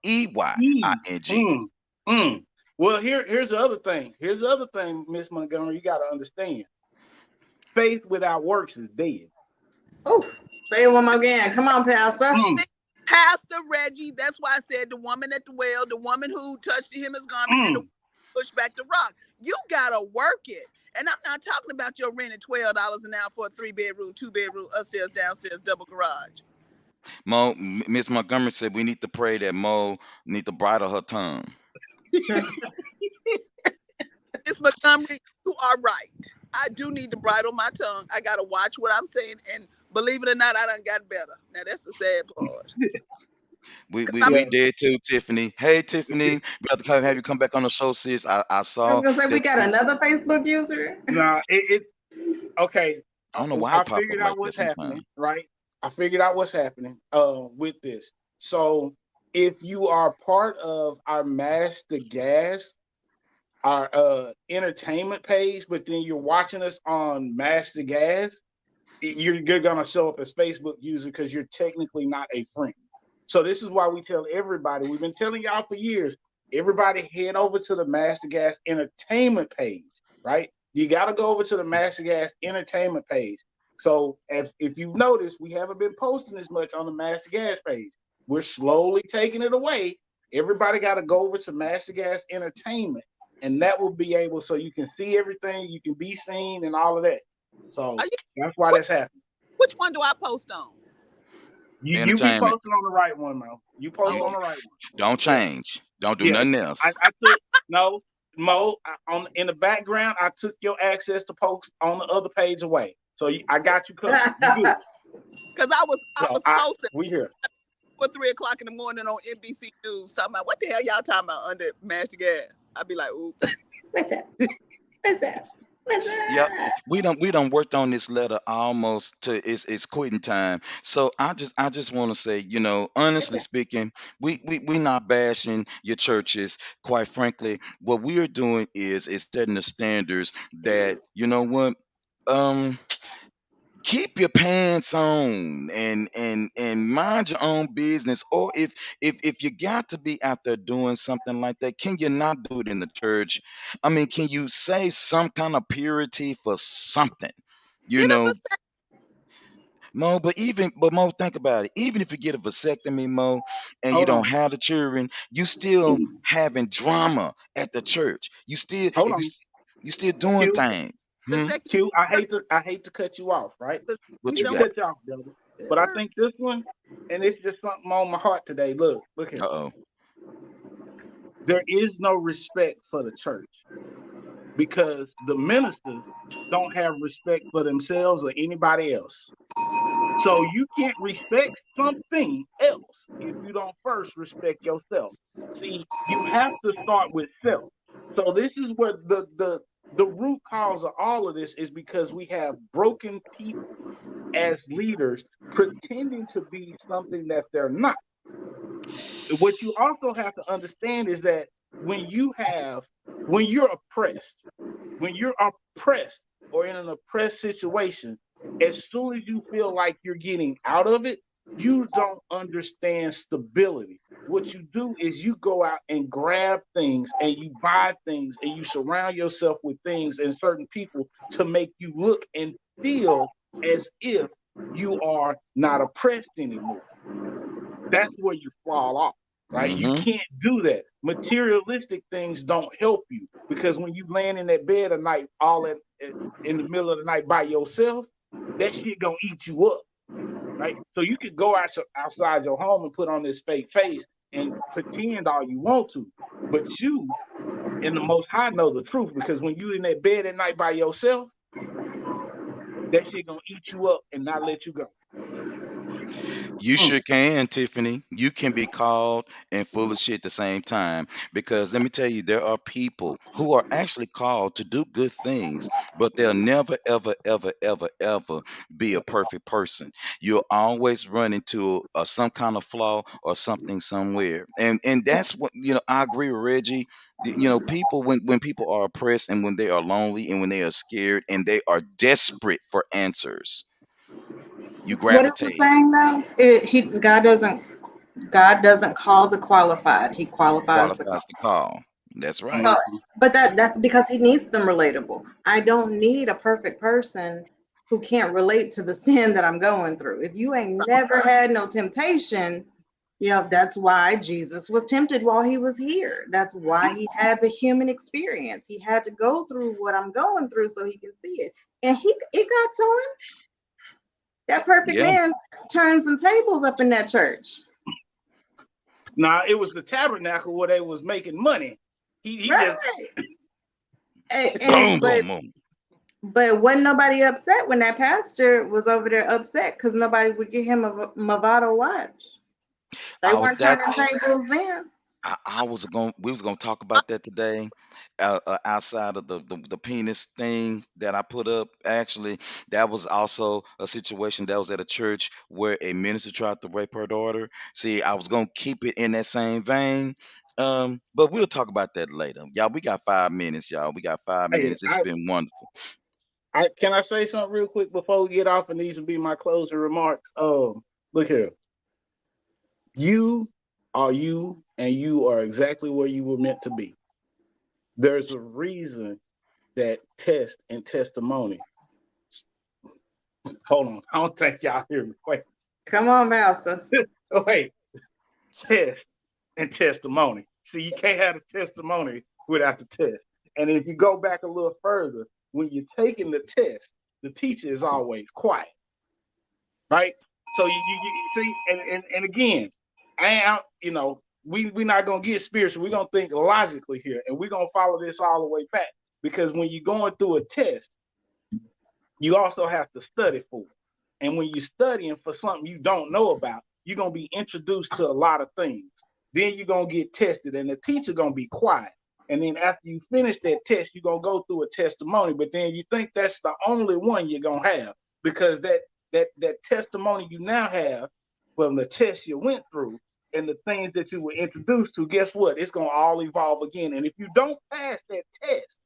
mm, mm. Well, here's the other thing. Here's the other thing, Miss Montgomery. You got to understand. Faith without works is dead. Oh, say it one more again. Come on, Pastor. Mm, Pastor Reggie. That's why I said the woman at the well, the woman who touched his garment, and the mm. pushed back the rock. You gotta work it. And I'm not talking about your renting $12 an hour for a 3-bedroom, 2-bedroom, upstairs, downstairs, double garage. Miss Montgomery said we need to pray that Mo need to bridle her tongue. Miss Montgomery, you are right. I do need to bridle my tongue. I gotta watch what I'm saying, and believe it or not, I done got better. Now that's the sad part. Yeah. We did too, Tiffany. Hey, Tiffany, we have to have you come back on the show, sis. I I was saw gonna say we that. got another Facebook user. Nah, okay. I don't know why I it pop up figured like out that what's happening, sometimes. right? I figured out what's happening with this. So if you are part of our Master Gas, our entertainment page, but then you're watching us on Master Gas, you're gonna show up as Facebook user because you're technically not a friend. So this is why we tell everybody, we've been telling y'all for years, everybody head over to the Master Gas entertainment page. right? You got to go over to the Master Gas Entertainment page. So if you've noticed, we haven't been posting as much on the Master Gas page. We're slowly taking it away. Everybody got to go over to Master Gas Entertainment, and that will be able so you can see everything, you can be seen, and all of that. So that's why which, that's happening. which one do I post on? You be Entertainment. posting on the right one, Mo. You post Oh, on the right one. Don't Yeah, change. Don't do yeah. nothing else. I took no Mo on in the background. I took your access to post on the other page away, so I got you covered. You good? because I was So posting we here. for 3 o'clock in the morning on NBC News talking about what the hell y'all talking about under Master Gas. I'd be like, oops. What's that? What's that? What's Yep. that? We don't worked on this letter almost to it's quitting time. So I just want to say, honestly speaking, we not bashing your churches. Quite frankly, what we are doing is setting the standards that you know what um keep your pants on and mind your own business. Or if you got to be out there doing something like that, can you not do it in the church? I mean, can you say some kind of purity for something, you Get a know vasectomy. Mo? But Mo, think about it. Even if you get a vasectomy, Mo, and you Hold don't on, have the children, you still having drama at the church. You still hold if on. you still doing Q, things. Vasectomy. Q. I hate to cut you off, right? I What Vasectomies you hate to don't got? work. cut you off, brother. It But I hurt. think this one, and it's just something on my heart today. Look here. Uh-oh. There is no respect for the church because the ministers don't have respect for themselves or anybody else. So you can't respect something else if you don't first respect yourself. See, you have to start with self. So this is where the root cause of all of this is because we have broken people as leaders pretending to be something that they're not. What you also have to understand is that when you're oppressed, or in an oppressed situation, as soon as you feel like you're getting out of it, you don't understand stability. What you do is you go out and grab things and you buy things and you surround yourself with things and certain people to make you look and feel as if you are not oppressed anymore. That's where you fall off, right? You Mm-hmm. can't do that. Materialistic things don't help you because when you laying in that bed at night, in the middle of the night by yourself, that shit gonna eat you up, right? So you could go outside your home and put on this fake face and pretend all you want to, but you and the Most High know the truth because when you in that bed at night by yourself, that shit gonna eat you up and not let you go. You Mm. sure can, Tiffany. You can be called and full of shit at the same time. Because let me tell you, there are people who are actually called to do good things, but they'll never, ever, ever, ever, ever be a perfect person. You'll always run into some kind of flaw or something somewhere. And that's what, I agree with Reggie. People, when people are oppressed and when they are lonely and when they are scared and they are desperate for answers, you What is the gravitate. saying though? God doesn't call the qualified. He qualifies the call. Qualifies the call. That's right. So, Mhm. but that's because he needs them relatable. I don't need a perfect person who can't relate to the sin that I'm going through. If you ain't never had no temptation, that's why Jesus was tempted while he was here. That's why he had the human experience. He had to go through what I'm going through so he can see it. And it got to him. That perfect Yeah. man turned some tables up in that church. Now it was the tabernacle where they was making money. He just Right. And, Boom, and but boom, boom. but wasn't nobody upset when that pastor was over there upset because nobody would get him a Movado watch. They I was weren't that turning tables then. I was going. We was going to talk about that today. Outside of the penis thing that I put up, actually, that was also a situation that was at a church where a minister tried to rape her daughter. See, I was going to keep it in that same vein. But we'll talk about that later, y'all. We got 5 minutes, y'all. We got five hey, minutes. It's been wonderful. I can I say something real quick before we get off, and these will be my closing remarks. Look here. You are you, and you are exactly where you were meant to be. There's a reason that test and testimony. Hold on, I don't think y'all hear me. Wait, Come on, Master. wait. Test and testimony. See, you can't have a testimony without the test. And if you go back a little further, when you're taking the test, the teacher is always quiet, right? So you see, and again, we're not gonna get spiritual. We're gonna think logically here, and we're gonna follow this all the way back. Because when you're going through a test, you also have to study for it. And when you're studying for something you don't know about, you're gonna be introduced to a lot of things. Then you're gonna get tested, and the teacher gonna be quiet. And then after you finish that test, you're gonna go through a testimony. But then you think that's the only one you're gonna have, because that testimony you now have from the test you went through and the things that you were introduced to, guess what? It's gonna all evolve again. And if you don't pass that test,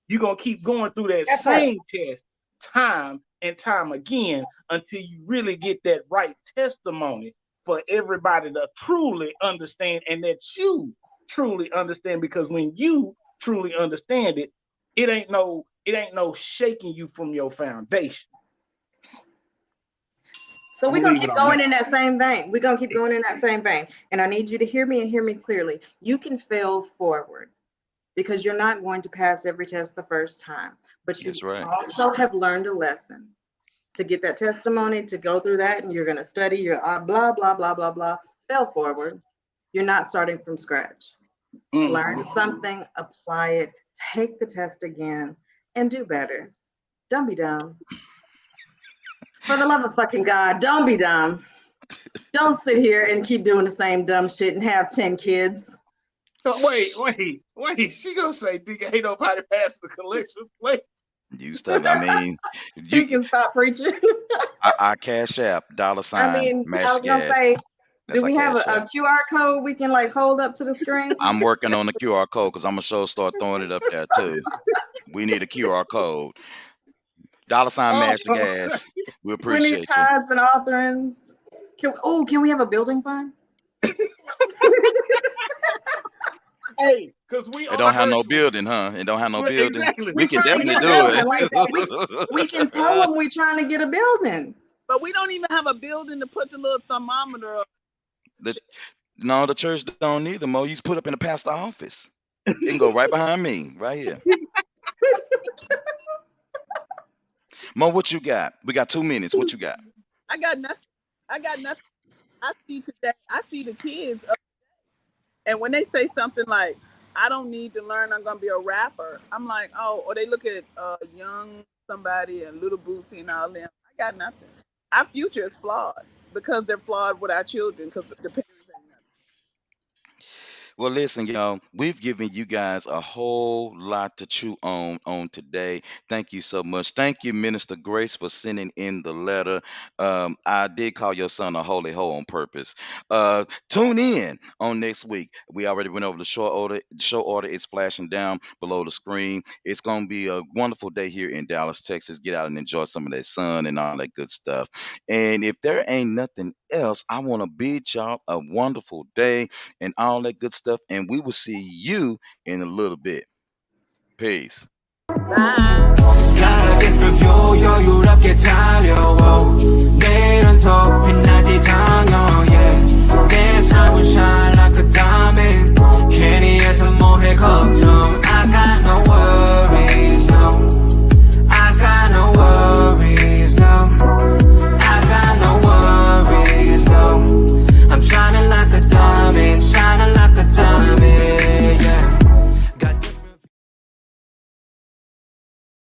you're gonna keep going through that same test time and time again until you really get that right testimony for everybody to truly understand, and that you truly understand. Because when you truly understand it, it ain't no shaking you from your foundation. So we're gonna keep going in that same vein. We're gonna keep going in that same vein. And I need you to hear me and hear me clearly. You can fail forward because you're not going to pass every test the first time. But you also have learned a lesson to get that testimony, to go through that, and you're gonna study your blah, blah, blah, blah, blah. Fail forward. You're not starting from scratch. Learn something, apply it, take the test again, and do better. Don't be dumb. For the love of fucking God, don't be dumb. Don't sit here and keep doing the same dumb shit and have 10 kids. Wait. She gonna say, ain't nobody passing the collection plate. You stop. I mean, you can stop preaching. I cash app $. I was gonna say, do we have a QR code we can like hold up to the screen? I'm working on the QR code because I'm gonna start throwing it up there too. We need a QR code. $, Master Gas. We appreciate you. We need tithes and offerings. Can we have a building fund? Hey, because it don't have no building, huh? It don't have no building. Exactly. We can definitely do it. Like we can tell them we're trying to get a building. But we don't even have a building to put the little thermometer up. No, the church don't either, Mo. You just put up in the pastor office. It can go right behind me, right here. Mo, what you got? We got 2 minutes. What you got? I got nothing. I see the kids. And when they say something like, I don't need to learn, I'm going to be a rapper. I'm like, oh, or they look at young somebody and Little Boosie and all them. I got nothing. Our future is flawed because they're flawed with our children because the parents ain't nothing. Well, listen, y'all, we've given you guys a whole lot to chew on today. Thank you so much. Thank you, Minister Grace, for sending in the letter. I did call your son a holy hoe on purpose. Tune in on next week. We already went over the show order. The show order is flashing down below the screen. It's going to be a wonderful day here in Dallas, Texas. Get out and enjoy some of that sun and all that good stuff. And if there ain't nothing else, I want to bid y'all a wonderful day and all that good stuff. And we will see you in a little bit. Peace. Bye. Shine like a diamond. 괜히 해서 뭐해 걱정. I got